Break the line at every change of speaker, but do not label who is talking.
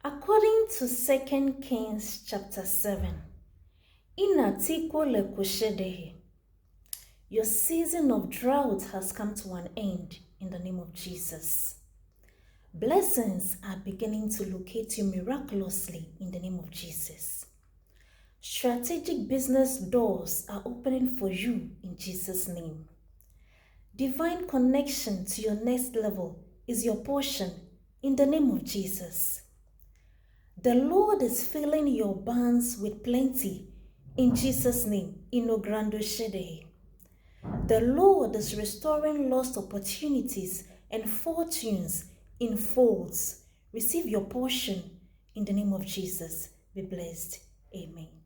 According to 2 Kings chapter 7, Inatiko lekushedehe. Your season of drought has come to an end in the name of Jesus. Blessings are beginning to locate you miraculously in the name of Jesus. Strategic business doors are opening for you in Jesus' name. Divine connection to your next level is your portion in the name of Jesus. The Lord is filling your barns with plenty in Jesus' name. Inogrando Shede. The Lord is restoring lost opportunities and fortunes in folds. Receive your portion in the name of Jesus. Be blessed. Amen.